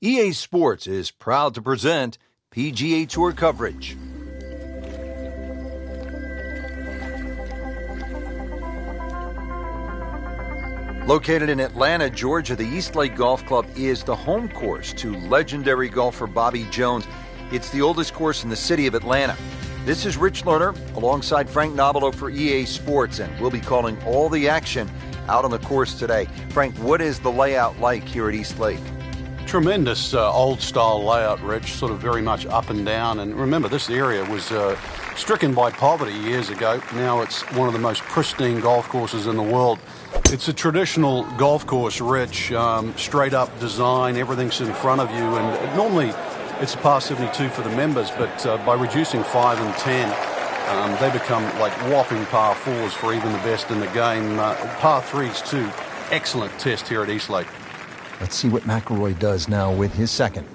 EA Sports is proud to present PGA Tour coverage. Located in Atlanta, Georgia, the Eastlake Golf Club is the home course to legendary golfer Bobby Jones. It's the oldest course in the city of Atlanta. This is Rich Lerner alongside Frank Nobilo for EA Sports, and we'll be calling all the action out on the course today. Frank, what is the layout like here at Eastlake? Tremendous old-style layout, Rich, sort of very much up and down. And remember, this area was stricken by poverty years ago. Now it's one of the most pristine golf courses in the world. It's a traditional golf course, Rich, straight-up design, everything's in front of you. And normally it's a par 72 for the members, but by reducing 5 and 10, they become like whopping par 4s for even the best in the game. Par 3s, too. Excellent test here at Eastlake. Let's see what McIlroy does now with his second.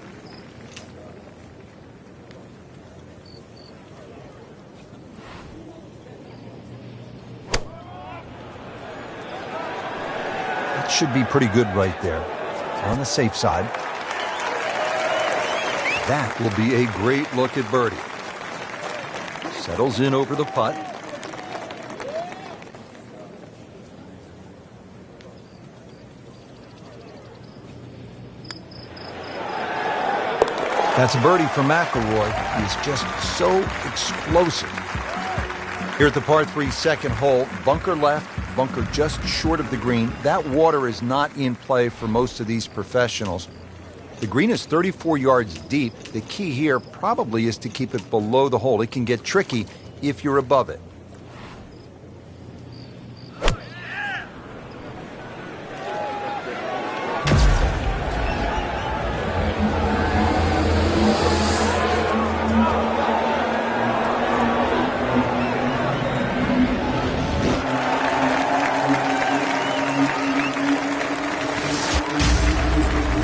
That should be pretty good right there. On the safe side. That will be a great look at birdie. Settles in over the putt. That's a birdie for McIlroy. He's just so explosive. Here at the par 3 second hole, bunker left, bunker just short of the green. That water is not in play for most of these professionals. The green is 34 yards deep. The key here probably is to keep it below the hole. It can get tricky if you're above it.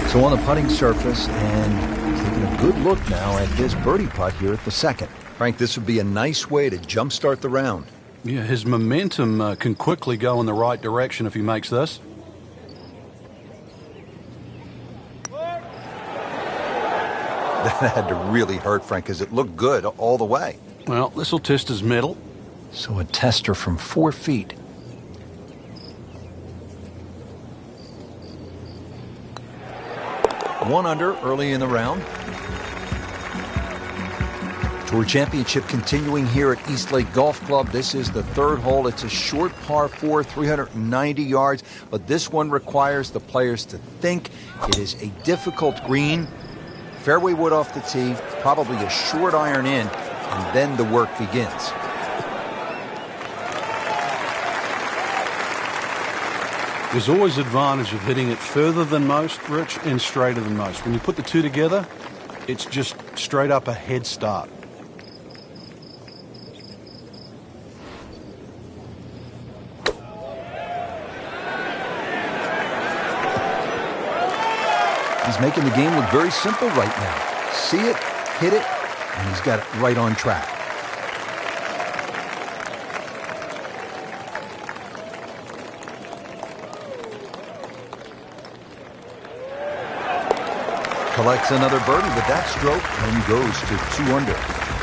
So on the putting surface, and taking a good look now at his birdie putt here at the second. Frank, this would be a nice way to jumpstart the round. Yeah, his momentum can quickly go in the right direction if he makes this. That had to really hurt, Frank, because it looked good all the way. Well, this will test his mettle. So a tester from 4 feet. One under early in the round. Tour Championship continuing here at Eastlake Golf Club. This is the third hole. It's a short par 4, 390 yards, but this one requires the players to think. It is a difficult green. Fairway wood off the tee, probably a short iron in, and then the work begins. There's always advantage of hitting it further than most, Rich, and straighter than most. When you put the two together, it's just straight up a head start. He's making the game look very simple right now. See it, hit it, and he's got it right on track. Collects another birdie with that stroke and goes to 2 under.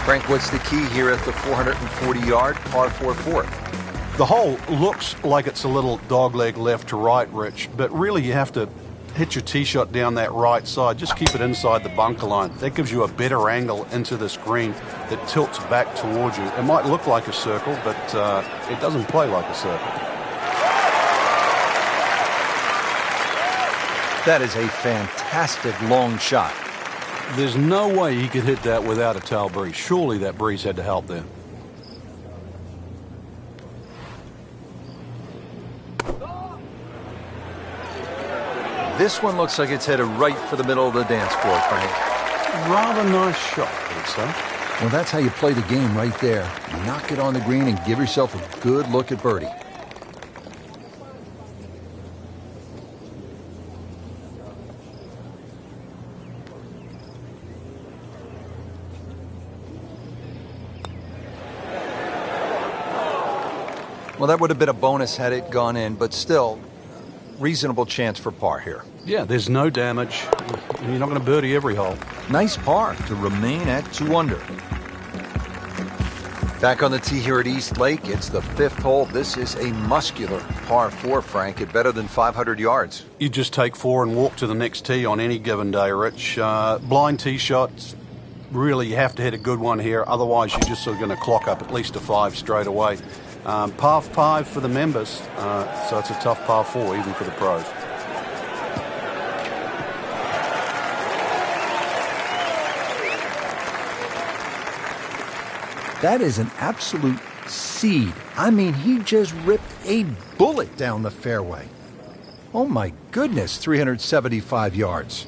Frank, what's the key here at the 440-yard par 4 fourth? The hole looks like it's a little dogleg left to right, Rich, but really you have to hit your tee shot down that right side. Just keep it inside the bunker line. That gives you a better angle into this green that tilts back towards you. It might look like a circle, but it doesn't play like a circle. That is a fantastic long shot. There's no way he could hit that without a tail breeze. Surely that breeze had to help there. This one looks like it's headed right for the middle of the dance floor, Frank. Rather nice shot, I'd say. Well, that's how you play the game right there. Knock it on the green and give yourself a good look at birdie. Well, that would have been a bonus had it gone in, but still, reasonable chance for par here. Yeah, there's no damage. and you're not going to birdie every hole. Nice par to remain at 2 under. Back on the tee here at East Lake, it's the 5th hole. This is a muscular par 4, Frank, at better than 500 yards. You just take 4 and walk to the next tee on any given day, Rich. Blind tee shots, really you have to hit a good one here, otherwise you're just sort of going to clock up at least a 5 straight away. Par 5 for the members, so it's a tough par 4 even for the pros. That is an absolute seed. I mean, he just ripped a bullet down the fairway. Oh my goodness, 375 yards.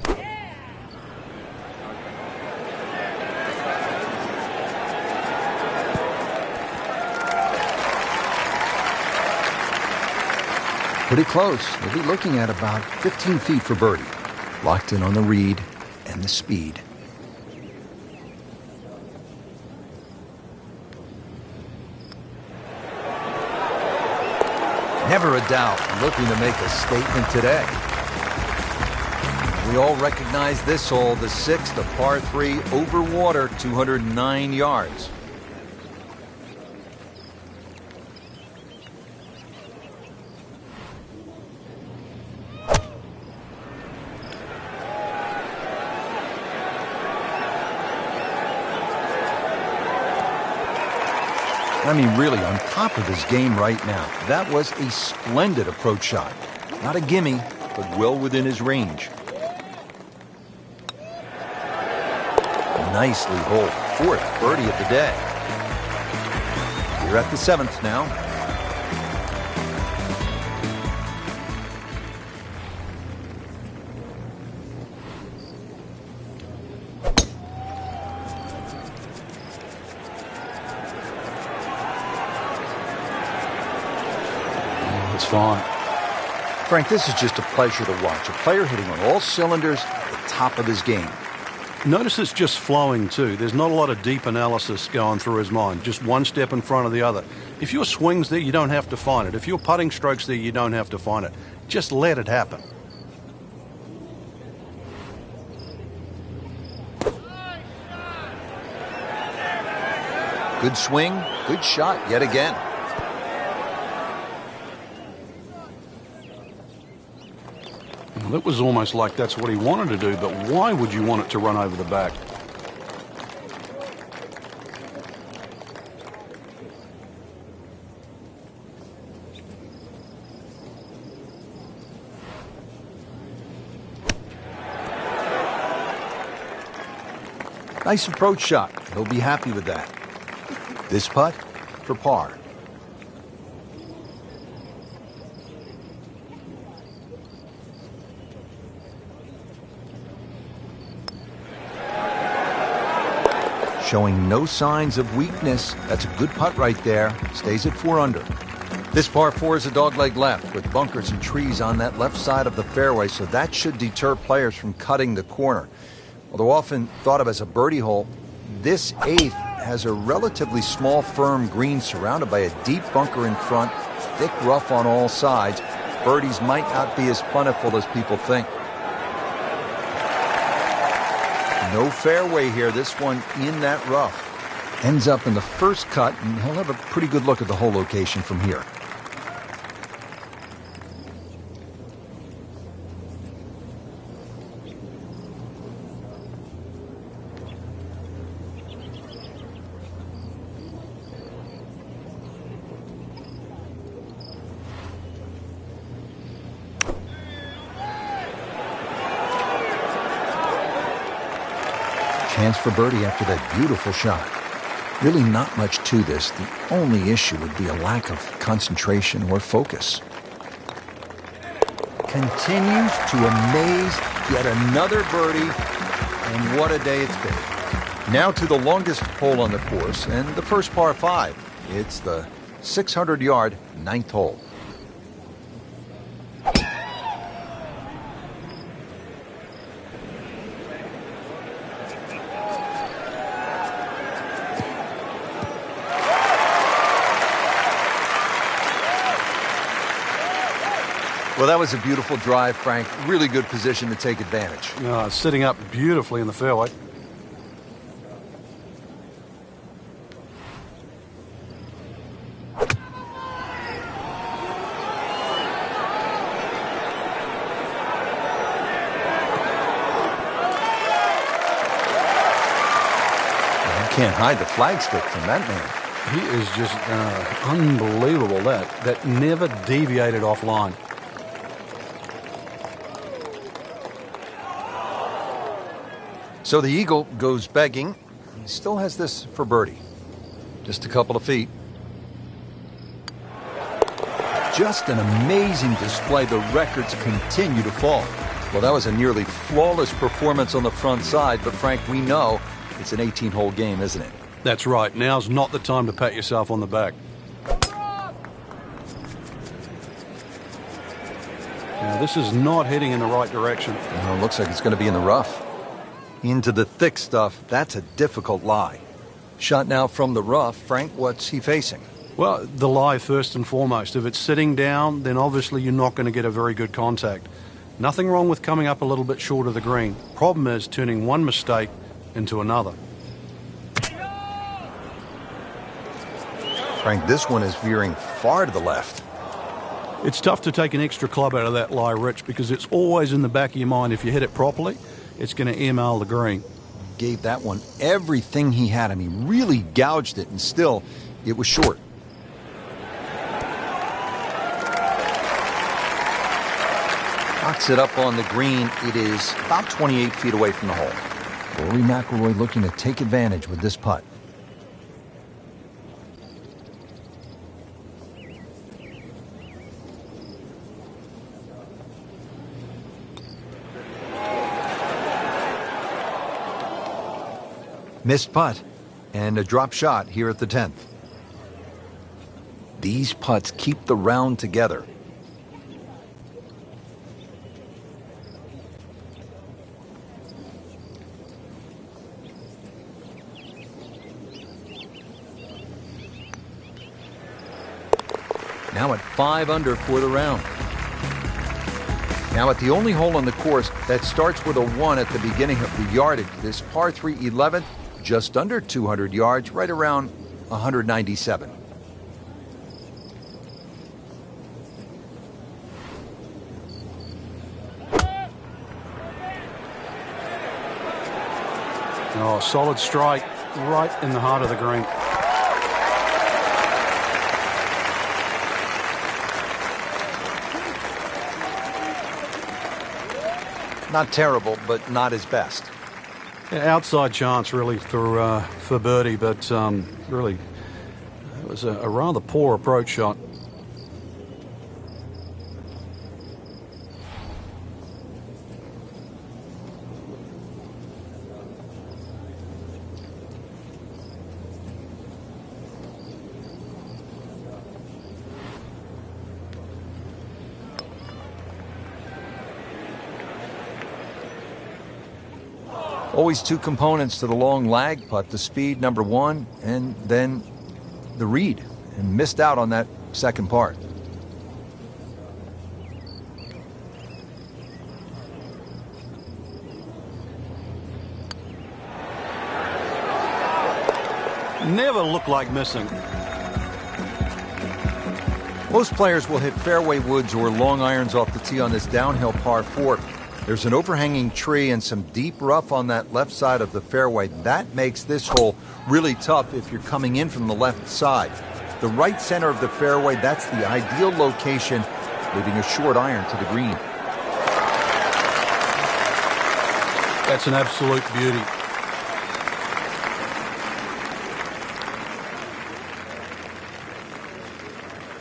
Pretty close. We'll be looking at about 15 feet for birdie. Locked in on the read and the speed. Never a doubt, looking to make a statement today. We all recognize this hole, the 6th, a par 3 over water, 209 yards. I mean, really on top of his game right now. That was a splendid approach shot. Not a gimme, but well within his range. Nicely holed. 4th birdie of the day. We're at the 7th now. It's fine. Frank, this is just a pleasure to watch. A player hitting on all cylinders at the top of his game. Notice it's just flowing too. There's not a lot of deep analysis going through his mind. Just one step in front of the other. If your swing's there, you don't have to find it. If your putting stroke's there, you don't have to find it. Just let it happen. Good swing, good shot yet again. Well, it was almost like that's what he wanted to do, but why would you want it to run over the back? Nice approach shot. He'll be happy with that. This putt for par. Showing no signs of weakness. That's a good putt right there. Stays at 4 under. This par 4 is a dogleg left with bunkers and trees on that left side of the fairway, so that should deter players from cutting the corner. Although often thought of as a birdie hole, this 8th has a relatively small, firm green surrounded by a deep bunker in front, thick rough on all sides. Birdies might not be as plentiful as people think. No fairway here, this one in that rough. Ends up in the first cut, and he'll have a pretty good look at the whole location from here. Chance for birdie after that beautiful shot. Really not much to this. The only issue would be a lack of concentration or focus. Continues to amaze. Yet another birdie, and what a day it's been. Now to the longest hole on the course, and the first par 5. It's the 600-yard 9th hole. Well, that was a beautiful drive, Frank. Really good position to take advantage. Sitting up beautifully in the fairway. Can't hide the flagstick from that man. He is just unbelievable. That never deviated offline. So the eagle goes begging. He still has this for birdie. Just a couple of feet. Just an amazing display. The records continue to fall. Well, that was a nearly flawless performance on the front side, but Frank, we know it's an 18-hole game, isn't it? That's right. Now's not the time to pat yourself on the back. Now, this is not heading in the right direction. Well, it looks like it's going to be in the rough. Into the thick stuff. That's a difficult lie. Shot now from the rough. Frank, what's he facing? Well, the lie first and foremost. If it's sitting down, then obviously you're not going to get a very good contact. Nothing wrong with coming up a little bit short of the green. Problem is turning one mistake into another. Frank, this one is veering far to the left. It's tough to take an extra club out of that lie, Rich, because it's always in the back of your mind. If you hit it properly, it's going to ML the green. Gave that one everything he had. I mean, really gouged it, and still, it was short. Knocks it up on the green. It is about 28 feet away from the hole. Rory McIlroy looking to take advantage with this putt. Missed putt and a drop shot here at the 10th. These putts keep the round together. Now at 5 under for the round. Now at the only hole on the course that starts with a 1 at the beginning of the yardage, this par 3 11th, just under 200 yards, right around 197. Oh, solid strike right in the heart of the green. Not terrible, but not his best. Yeah, outside chance, really, for birdie, but really, it was a rather poor approach shot. Always two components to the long lag putt, the speed, number 1, and then the read, and missed out on that second part. Never looked like missing. Most players will hit fairway woods or long irons off the tee on this downhill par 4. There's an overhanging tree and some deep rough on that left side of the fairway. That makes this hole really tough if you're coming in from the left side. The right center of the fairway, that's the ideal location, leaving a short iron to the green. That's an absolute beauty.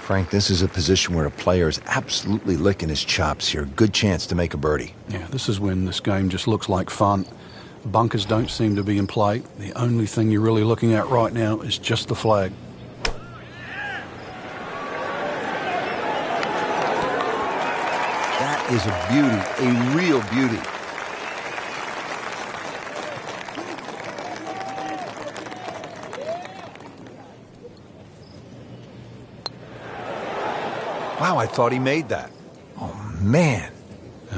Frank, this is a position where a player is absolutely licking his chops here. Good chance to make a birdie. Yeah, this is when this game just looks like fun. Bunkers don't seem to be in play. The only thing you're really looking at right now is just the flag. That is a beauty, a real beauty. Wow, I thought he made that. Oh, Man.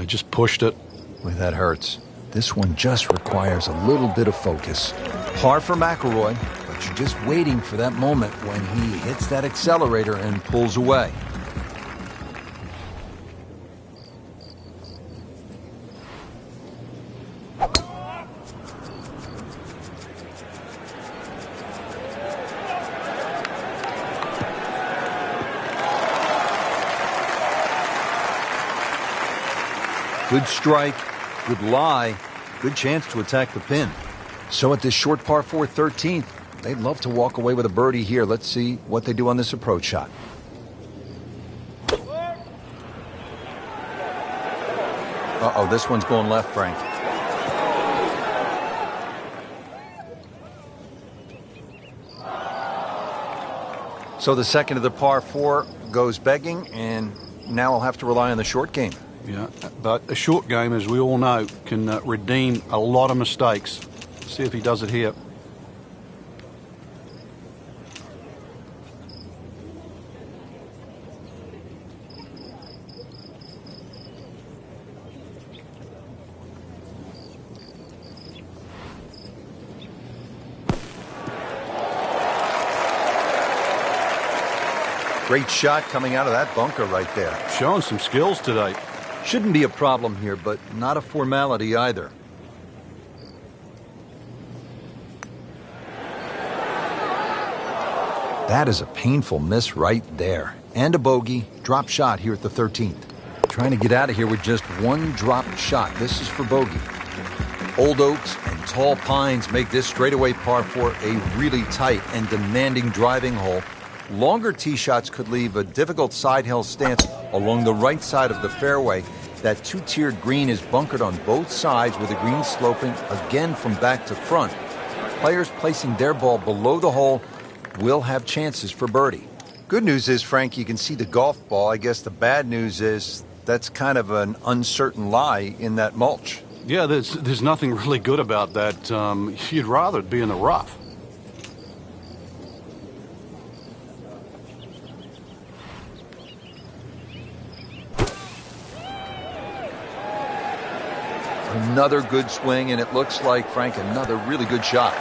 Just pushed it. Boy, that hurts. This one just requires a little bit of focus. Par for McIlroy, but you're just waiting for that moment when he hits that accelerator and pulls away. Good strike, good lie, good chance to attack the pin. So at this short par 4 13th, they'd love to walk away with a birdie here. Let's see what they do on this approach shot. Uh-oh, this one's going left, Frank. So the second of the par 4 goes begging, and now I'll have to rely on the short game. Yeah, but a short game, as we all know, can redeem a lot of mistakes. See if he does it here. Great shot coming out of that bunker right there. Showing some skills today. Shouldn't be a problem here, but not a formality either. That is a painful miss right there. And a bogey, drop shot here at the 13th. Trying to get out of here with just one drop shot. This is for bogey. Old oaks and tall pines make this straightaway par 4 a really tight and demanding driving hole. Longer tee shots could leave a difficult side hill stance along the right side of the fairway. That two-tiered green is bunkered on both sides with the green sloping again from back to front. Players placing their ball below the hole will have chances for birdie. Good news is, Frank, you can see the golf ball. I guess the bad news is that's kind of an uncertain lie in that mulch. Yeah, there's nothing really good about that. You'd rather it be in the rough. Another good swing, and it looks like, Frank, another really good shot.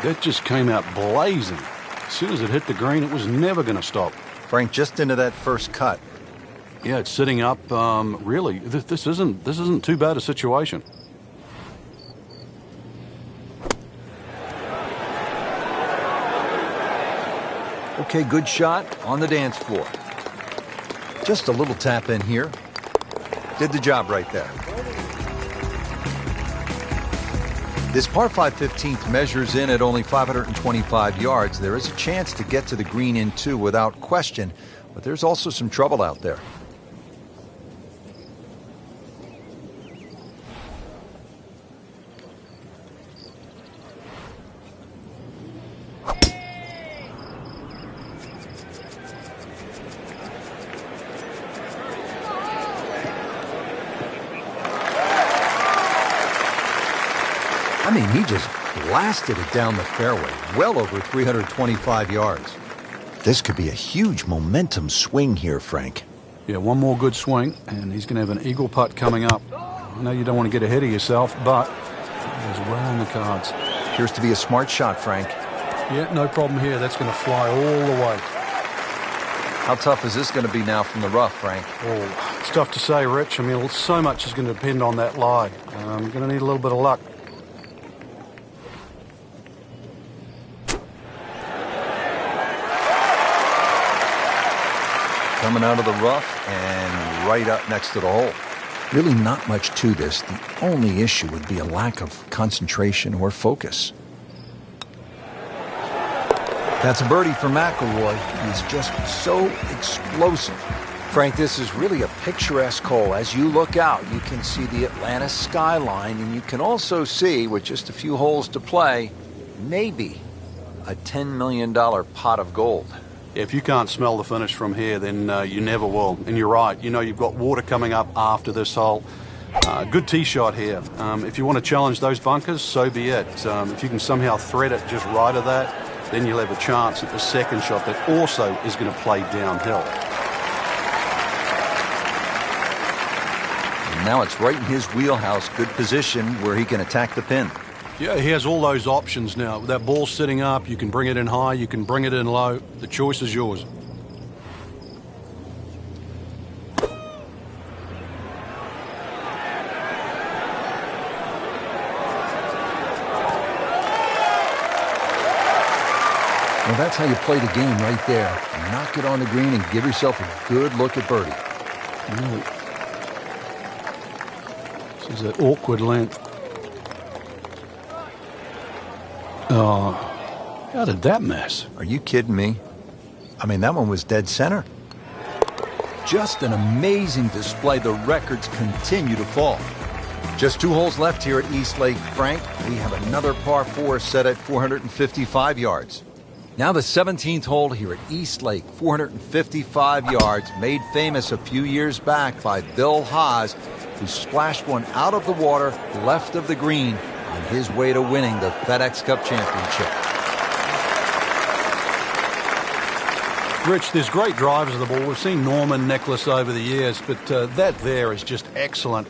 That just came out blazing. As soon as it hit the green, it was never going to stop. Frank, just into that first cut. Yeah, it's sitting up. Really, this isn't too bad a situation. Okay, good shot on the dance floor. Just a little tap in here. Did the job right there. This par 5 15th measures in at only 525 yards. There is a chance to get to the green in two without question, but there's also some trouble out there. I mean, he just blasted it down the fairway, well over 325 yards. This could be a huge momentum swing here, Frank. Yeah, one more good swing, and he's going to have an eagle putt coming up. I know you don't want to get ahead of yourself, but it was well on the cards. Appears to be a smart shot, Frank. Yeah, no problem here. That's going to fly all the way. How tough is this going to be now from the rough, Frank? Oh, it's tough to say, Rich. I mean, so much is going to depend on that lie. I'm going to need a little bit of luck. Coming out of the rough and right up next to the hole. Really not much to this. The only issue would be a lack of concentration or focus. That's a birdie for McIlroy. He's just so explosive. Frank, this is really a picturesque hole. As you look out, you can see the Atlanta skyline, and you can also see, with just a few holes to play, maybe a $10 million pot of gold. If you can't smell the finish from here, then you never will. And you're right. You know, you've got water coming up after this hole. Good tee shot here. If you want to challenge those bunkers, so be it. If you can somehow thread it just right of that, then you'll have a chance at the second shot that also is going to play downhill. And now it's right in his wheelhouse, good position where he can attack the pin. Yeah, he has all those options now. With that ball sitting up, you can bring it in high, you can bring it in low. The choice is yours. Well, that's how you play the game right there. Knock it on the green and give yourself a good look at birdie. Really? This is that awkward length. Oh, how did that miss? Are you kidding me? I mean, that one was dead center. Just an amazing display. The records continue to fall. Just 2 holes left here at East Lake, Frank. We have another par 4 set at 455 yards. Now the 17th hole here at East Lake, 455 yards, made famous a few years back by Bill Haas, who splashed one out of the water left of the green on his way to winning the FedEx Cup Championship. Rich, there's great drivers of the ball. We've seen Norman, Nicholas over the years, but that there is just excellent.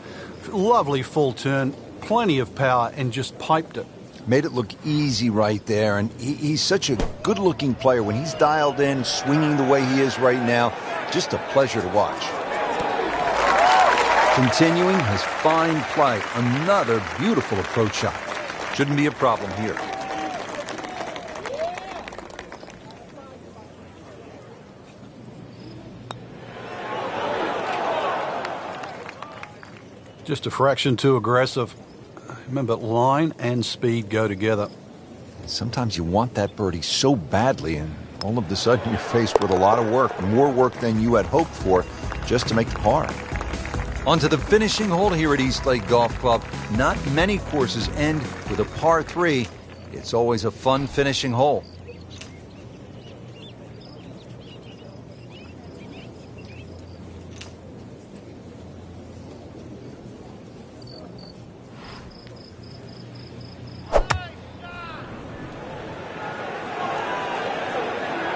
Lovely full turn, plenty of power, and just piped it. Made it look easy right there, and he's such a good-looking player. When he's dialed in, swinging the way he is right now, just a pleasure to watch. Continuing his fine play, another beautiful approach shot. Shouldn't be a problem here. Just a fraction too aggressive. Remember, line and speed go together. Sometimes you want that birdie so badly, and all of a sudden you're faced with a lot of work, more work than you had hoped for, just to make the par. On to the finishing hole here at East Lake Golf Club. Not many courses end with a par 3. It's always a fun finishing hole.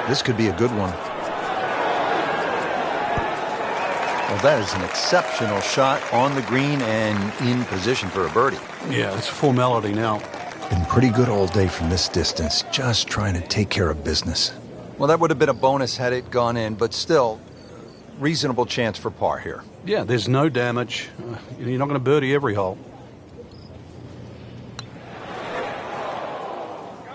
This could be a good one. Well, that is an exceptional shot on the green and in position for a birdie. Yeah, it's a formality now. Been pretty good all day from this distance, just trying to take care of business. Well, that would have been a bonus had it gone in, but still, reasonable chance for par here. Yeah, there's no damage. You're not going to birdie every hole.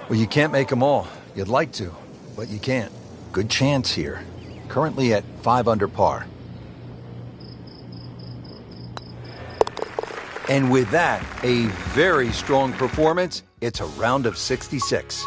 Well, you can't make them all. You'd like to, but you can't. Good chance here. Currently at 5 under par. And with that, a very strong performance. It's a round of 66.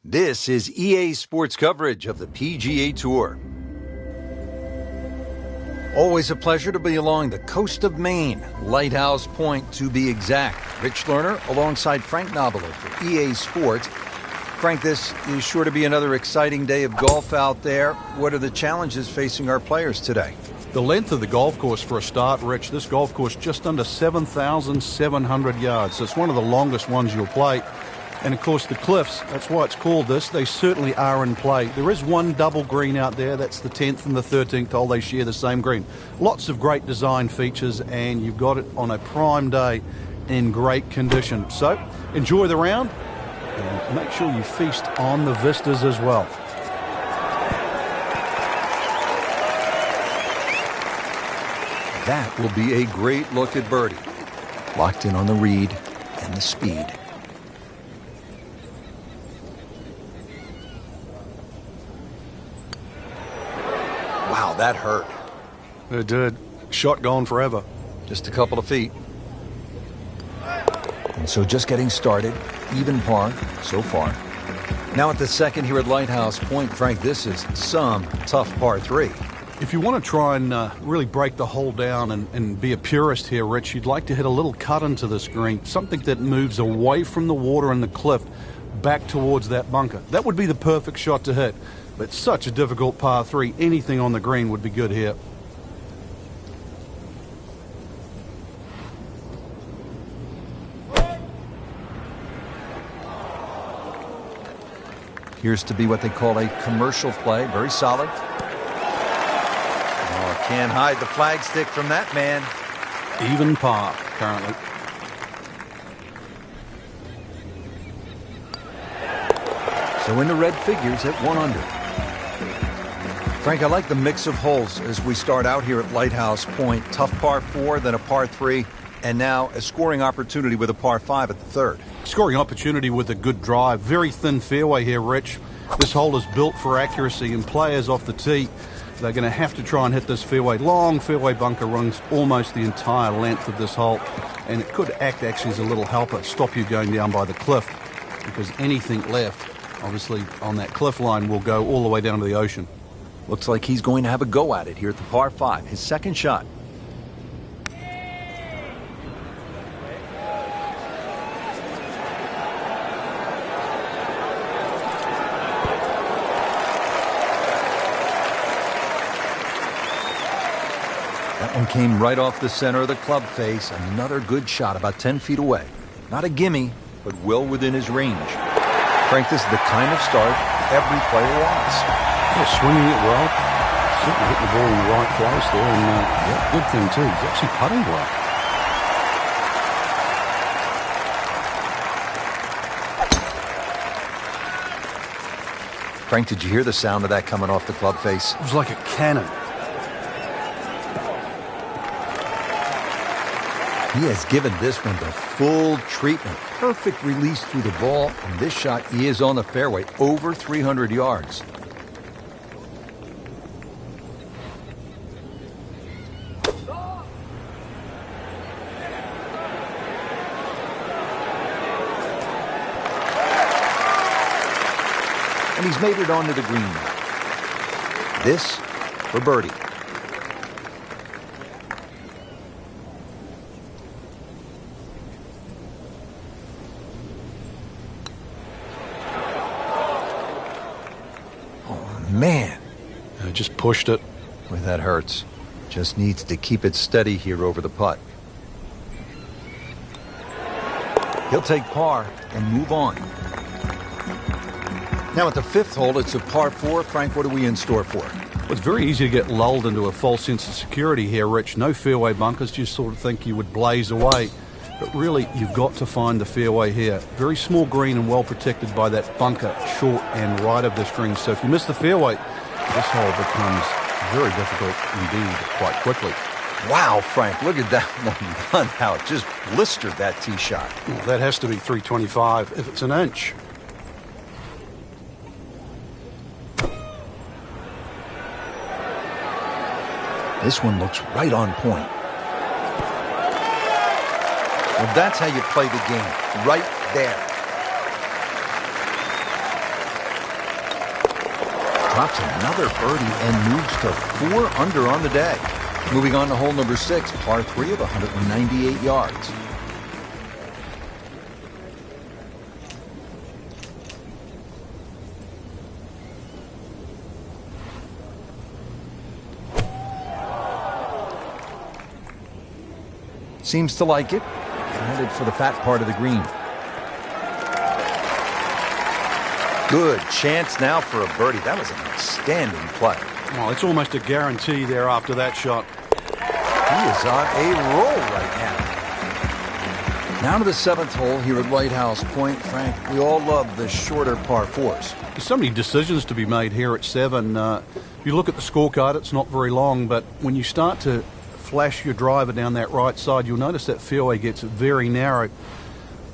This is EA Sports coverage of the PGA Tour. Always a pleasure to be along the coast of Maine, Lighthouse Point to be exact. Rich Lerner alongside Frank Nobilo for EA Sports. Frank, this is sure to be another exciting day of golf out there. What are the challenges facing our players today? The length of the golf course for a start, Rich. This golf course just under 7,700 yards. So it's one of the longest ones you'll play. And, of course, the cliffs, that's why it's called this, they certainly are in play. There is one double green out there. That's the 10th and the 13th hole. They share the same green. Lots of great design features, and you've got it on a prime day in great condition. So enjoy the round, and make sure you feast on the vistas as well. That will be a great look at birdie. Locked in on the read and the speed. Wow, that hurt. It did. Shot gone forever. Just a couple of feet. And so just getting started. Even par so far. Now at the second here at Lighthouse Point, Frank, this is some tough par 3. If you want to try and really break the hole down and be a purist here, Rich, you'd like to hit a little cut into this green, something that moves away from the water and the cliff back towards that bunker. That would be the perfect shot to hit. But such a difficult par 3. Anything on the green would be good here. Appears to be what they call a commercial play. Very solid. Oh, can't hide the flagstick from that man. Even par currently. So in the red figures at 1 under. Frank, I like the mix of holes as we start out here at Lighthouse Point. Tough par 4, then a par 3, and now a scoring opportunity with a par 5 at the third. Scoring opportunity with a good drive. Very thin fairway here, Rich. This hole is built for accuracy, and players off the tee, they're going to have to try and hit this fairway. Long fairway bunker runs almost the entire length of this hole, and it could act actually as a little helper, stop you going down by the cliff, because anything left, obviously, on that cliff line will go all the way down to the ocean. Looks like he's going to have a go at it here at the par 5. His second shot. That one came right off the center of the club face. Another good shot about 10 feet away. Not a gimme, but well within his range. Frank, this is the kind of start every player wants. Yeah, swinging it well. Certainly hit the ball in the right place there, and yeah, good thing too. He's actually putting well. Frank, did you hear the sound of that coming off the club face? It was like a cannon. He has given this one the full treatment. Perfect release through the ball, and this shot is on the fairway, over 300 yards. And he's made it onto the green now. This for birdie. Man. I just pushed it. Boy, that hurts. Just needs to keep it steady here over the putt. He'll take par and move on. Now at the 5th hole, it's a par 4. Frank, what are we in store for? Well, it's very easy to get lulled into a false sense of security here, Rich. No fairway bunkers. You sort of think you would blaze away. But really, you've got to find the fairway here. Very small green and well protected by that bunker short and right of this green. So if you miss the fairway, this hole becomes very difficult indeed quite quickly. Wow, Frank, look at that one run out. Just blistered that tee shot. Well, that has to be 325 if it's an inch. This one looks right on point. Well, that's how you play the game, right there. drops another birdie and moves to 4 under on the day. Moving on to hole number 6, par 3 of 198 yards. Seems to like it. Headed for the fat part of the green. Good chance now for a birdie. That was an outstanding play. Well, it's almost a guarantee there after that shot. He is on a roll right now. Now to the 7th hole here at Lighthouse Point. Frank, we all love the shorter par 4s. There's so many decisions to be made here at 7. If you look at the scorecard, it's not very long, but when you start to flash your driver down that right side, you'll notice that fairway gets very narrow.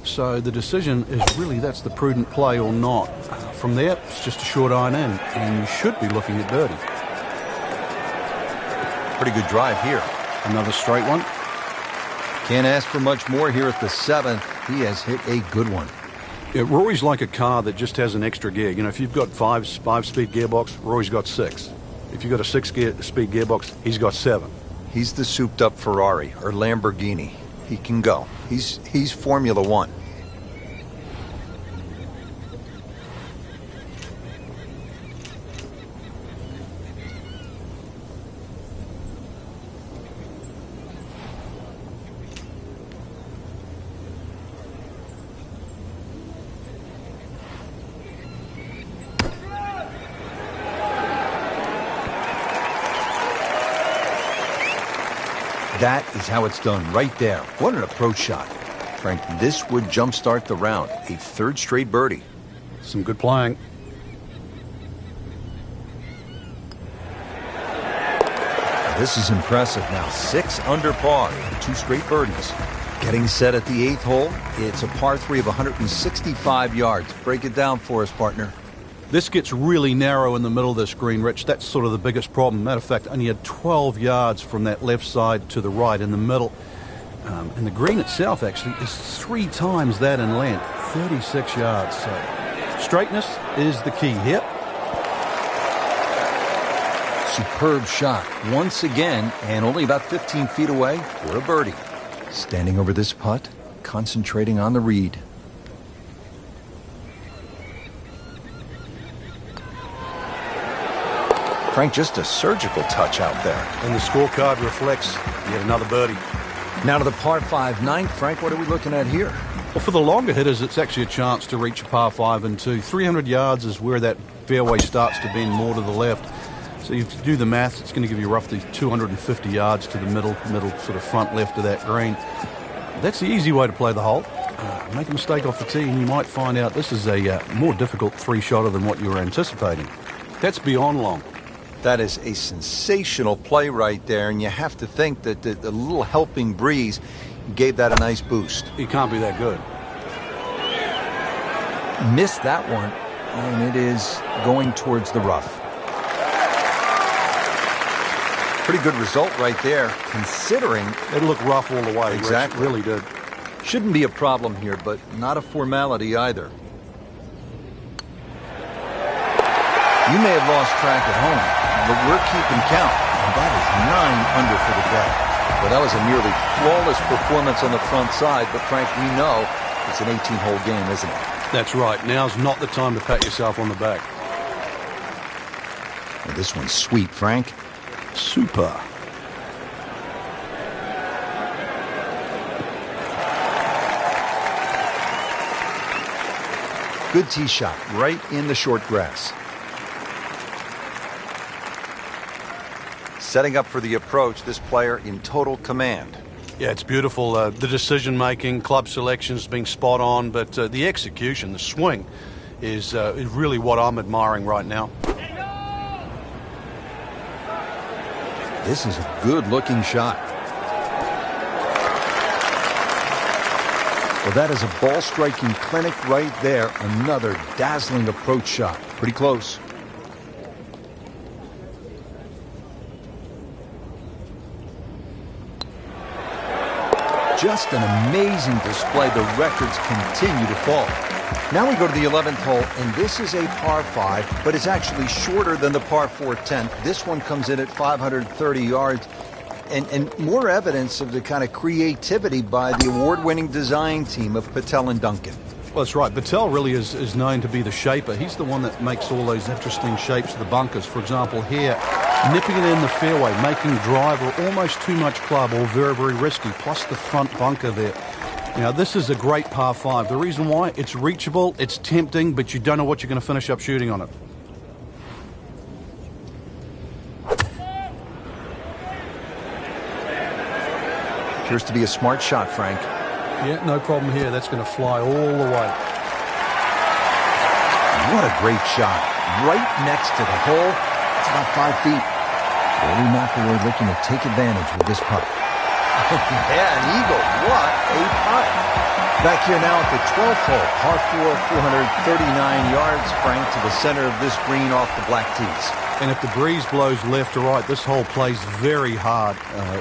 So the decision is really that's the prudent play or not. From there, it's just a short iron in, and you should be looking at birdie. Pretty good drive here. Another straight one. Can't ask for much more here at the 7th. He has hit a good one. Yeah, Rory's like a car that just has an extra gear. You know, if you've got five-speed gearbox, Rory's got 6. If you've got a 6-speed gearbox, he's got 7. He's the souped-up Ferrari or Lamborghini. He can go. He's Formula One. That is how it's done right there. What an approach shot. Frank, this would jumpstart the round. A 3rd straight birdie. Some good playing. This is impressive now. 6 under par, 2 straight birdies. Getting set at the 8th hole. It's a par 3 of 165 yards. Break it down for us, partner. This gets really narrow in the middle of this green, Rich. That's sort of the biggest problem. Matter of fact, only had 12 yards from that left side to the right in the middle. And the green itself, actually, is 3 times that in length, 36 yards. So straightness is the key here. Superb shot once again, and only about 15 feet away for a birdie. Standing over this putt, concentrating on the read. Frank, just a surgical touch out there. And the scorecard reflects yet another birdie. Now to the par 5 9th. Frank, what are we looking at here? Well, for the longer hitters, it's actually a chance to reach a par 5 and 2. 300 yards is where that fairway starts to bend more to the left. So you do the math, it's going to give you roughly 250 yards to the middle sort of front left of that green. That's the easy way to play the hole. Make a mistake off the tee and you might find out this is a more difficult 3-shotter than what you were anticipating. That's beyond long. That is a sensational play right there, and you have to think that the little helping breeze gave that a nice boost. He can't be that good. Missed that one, and it is going towards the rough. Pretty good result right there, considering... It looked rough all the way. Exactly. It really did. Shouldn't be a problem here, but not a formality either. You may have lost track at home, but we're keeping count, and that is 9 under for the day. Well, that was a nearly flawless performance on the front side, but Frank, we know it's an 18-hole game, isn't it? That's right. Now's not the time to pat yourself on the back. Well, this one's sweet, Frank. Super. Good tee shot, right in the short grass. Setting up for the approach, this player in total command. Yeah, it's beautiful. The decision-making, club selection's been spot on, but the execution, the swing, is really what I'm admiring right now. This is a good-looking shot. Well, that is a ball-striking clinic right there. Another dazzling approach shot. Pretty close. Just an amazing display. The records continue to fall. Now we go to the 11th hole, and this is a par 5, but it's actually shorter than the par 4 10th. This one comes in at 530 yards, and more evidence of the kind of creativity by the award-winning design team of Patel and Duncan. Well, that's right. Patel really is known to be the shaper. He's the one that makes all those interesting shapes of the bunkers. For example, here, nipping it in the fairway, making driver almost too much club or very, very risky, plus the front bunker there. Now, this is a great par 5. The reason why, it's reachable, it's tempting, but you don't know what you're going to finish up shooting on it. Appears to be a smart shot, Frank. Yeah, no problem here. That's going to fly all the way. What a great shot. Right next to the hole. It's about 5 feet. Rory McIlroy looking to take advantage with this putt. Yeah, an eagle. What a putt. Back here now at the 12th hole, par 4, 439 yards, Frank, to the center of this green off the black tees. And if the breeze blows left or right, this hole plays very hard.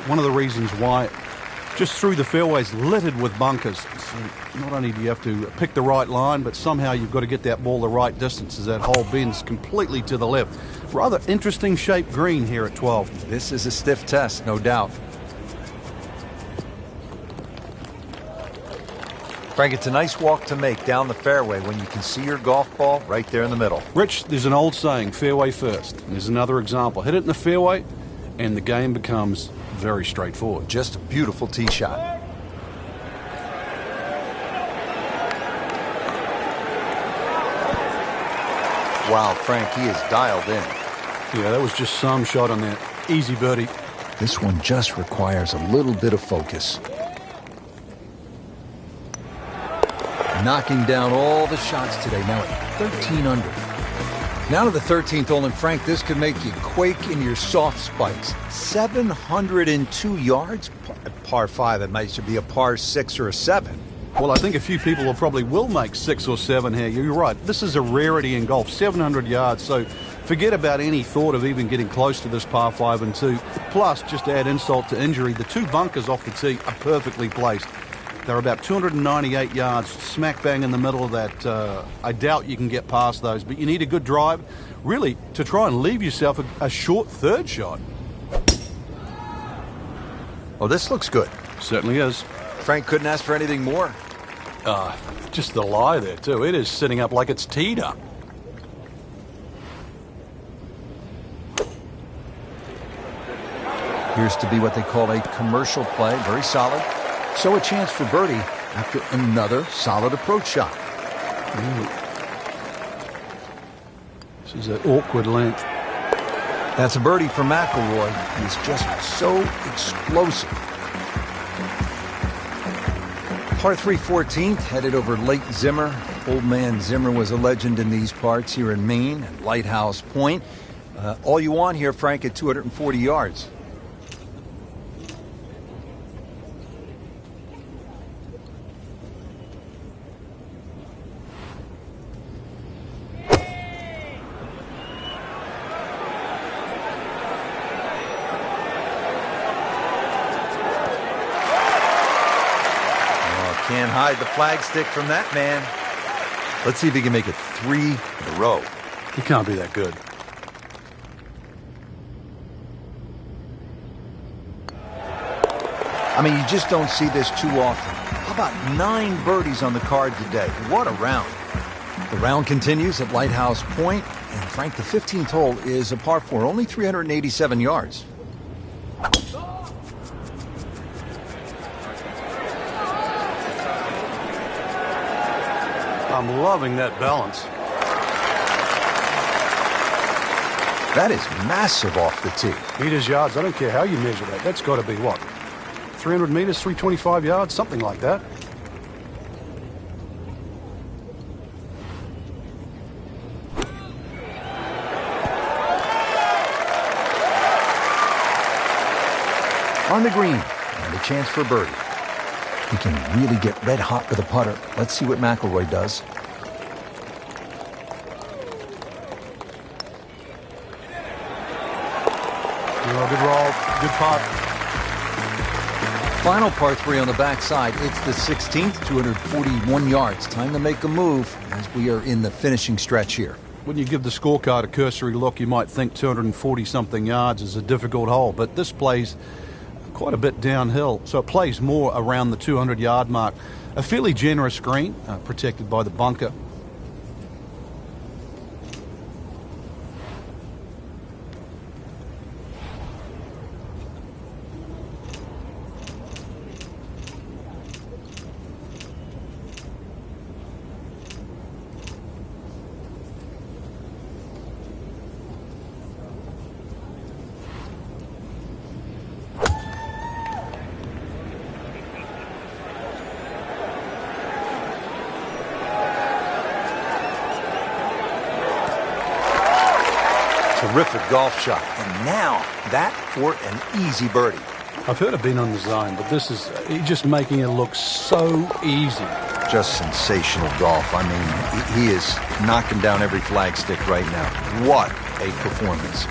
One of the reasons why, just through the fairways littered with bunkers. So not only do you have to pick the right line, but somehow you've got to get that ball the right distance as that hole bends completely to the left. Rather interesting shaped green here at 12. This is a stiff test, no doubt. Frank, it's a nice walk to make down the fairway when you can see your golf ball right there in the middle. Rich, there's an old saying, fairway first. And there's another example. Hit it in the fairway, and the game becomes very straightforward. Just a beautiful tee shot. Wow, Frank, he is dialed in. Yeah, that was just some shot on that. Easy birdie. This one just requires a little bit of focus. Knocking down all the shots today, now at 13 under. Now to the 13th hole, and Frank, this could make you quake in your soft spikes. 702 yards, par 5. It might should be a par 6 or a 7. Well, I think a few people will make 6 or 7 here. You're right. This is a rarity in golf, 700 yards. So forget about any thought of even getting close to this par 5 and 2. Plus, just to add insult to injury, the 2 bunkers off the tee are perfectly placed. They're about 298 yards, smack bang in the middle of that. I doubt you can get past those, but you need a good drive, really, to try and leave yourself a short third shot. Oh, this looks good. Certainly is. Frank couldn't ask for anything more. Just the lie there, too. It is sitting up like it's teed up. Appears to be what they call a commercial play. Very solid. So a chance for birdie after another solid approach shot. This is an awkward length. That's a birdie for McIlroy. He's just so explosive. Par 3 14th, headed over Lake Zimmer. Old man Zimmer was a legend in these parts here in Maine at Lighthouse Point. All you want here, Frank, at 240 yards. Can't hide the flagstick from that man. Let's see if he can make it 3 in a row. He can't be that good. I mean, you just don't see this too often. How about 9 birdies on the card today? What a round. The round continues at Lighthouse Point, and Frank, the 15th hole is a par 4, only 387 yards. I'm loving that balance. That is massive off the tee. Meters, yards, I don't care how you measure that. That's got to be what? 300 meters, 325 yards, something like that. On the green, and a chance for birdie. He can really get red hot with a putter. Let's see what McIlroy does. Good roll, good putt. Final par 3 on the backside. It's the 16th, 241 yards. Time to make a move as we are in the finishing stretch here. When you give the scorecard a cursory look, you might think 240-something yards is a difficult hole, but this plays quite a bit downhill, so it plays more around the 200-yard mark. A fairly generous green, protected by the bunker. Terrific golf shot. And now, that for an easy birdie. I've heard of being on the zone, but this is he's just making it look so easy. Just sensational golf. I mean, he is knocking down every flagstick right now. What a performance.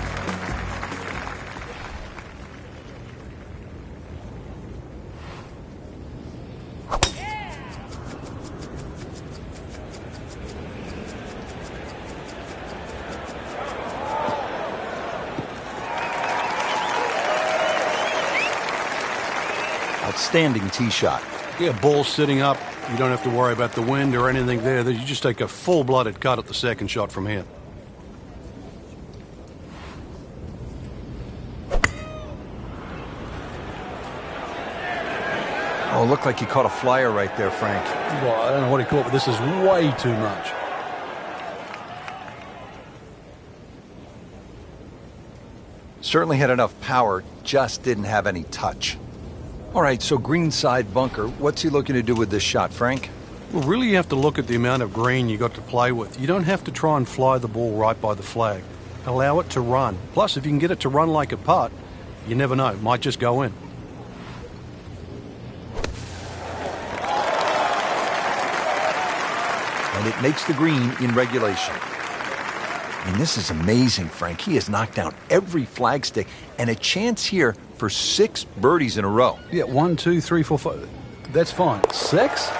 Outstanding tee shot. Yeah, ball sitting up. You don't have to worry about the wind or anything there. You just take a full-blooded cut at the second shot from here. Oh, looked like he caught a flyer right there, Frank. Well, I don't know what he caught, but this is way too much. Certainly had enough power, just didn't have any touch. All right, so greenside bunker. What's he looking to do with this shot, Frank? Well, really you have to look at the amount of green you got to play with. You don't have to try and fly the ball right by the flag. Allow it to run. Plus, if you can get it to run like a putt, you never know. It might just go in. And it makes the green in regulation. I mean, this is amazing, Frank. He has knocked down every flagstick and a chance here for 6 birdies in a row. Yeah, 1, 2, 3, 4, 5. That's fine. 6?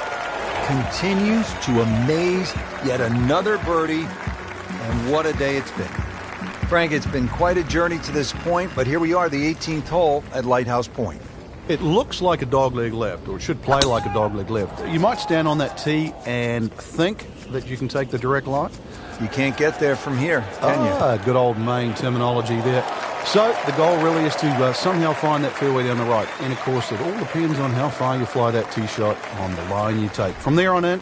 Continues to amaze. Yet another birdie. And what a day it's been. Frank, it's been quite a journey to this point, but here we are, the 18th hole at Lighthouse Point. It looks like a dogleg left, or it should play like a dogleg left. You might stand on that tee and think that you can take the direct line. You can't get there from here, can you? Good old Maine terminology there. So the goal really is to somehow find that fairway down the right. And, of course, it all depends on how far you fly that tee shot on the line you take. From there on in,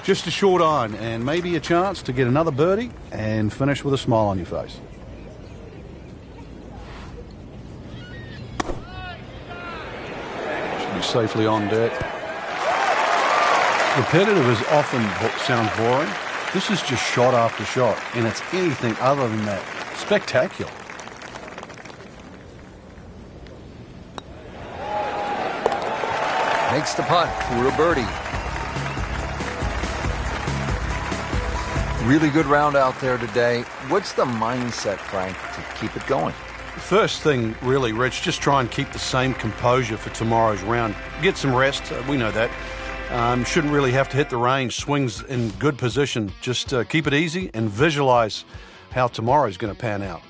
just a short iron and maybe a chance to get another birdie and finish with a smile on your face. Should be safely on deck. Repetitive is often sounds boring. This is just shot after shot, and it's anything other than that. Spectacular. Makes the putt for a birdie. Really good round out there today. What's the mindset, Frank, to keep it going? First thing, really, Rich, just try and keep the same composure for tomorrow's round. Get some rest. We know that. Shouldn't really have to hit the range. Swings in good position. Just keep it easy and visualize how tomorrow's going to pan out.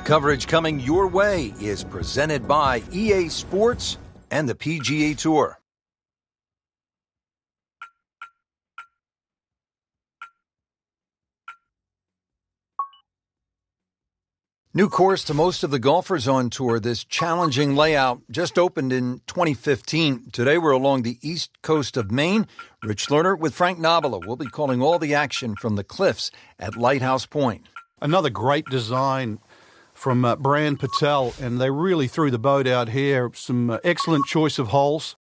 Coverage coming your way is presented by EA Sports and the PGA Tour. New course to most of the golfers on tour. This challenging layout just opened in 2015. Today we're along the east coast of Maine. Rich Lerner with Frank Nobila. We'll be calling all the action from the cliffs at Lighthouse Point. Another great design from Brand Patel, and they really threw the boat out here. Some excellent choice of holes.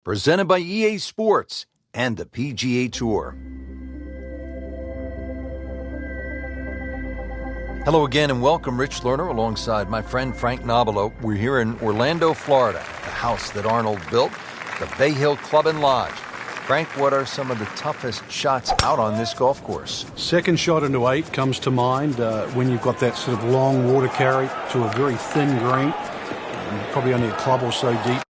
Presented by EA Sports and the PGA Tour. Hello again and welcome, Rich Lerner, alongside my friend Frank Nobilo. We're here in Orlando, Florida, the house that Arnold built, the Bay Hill Club and Lodge. Frank, what are some of the toughest shots out on this golf course? Second shot into 8 comes to mind when you've got that sort of long water carry to a very thin green, probably only a club or so deep.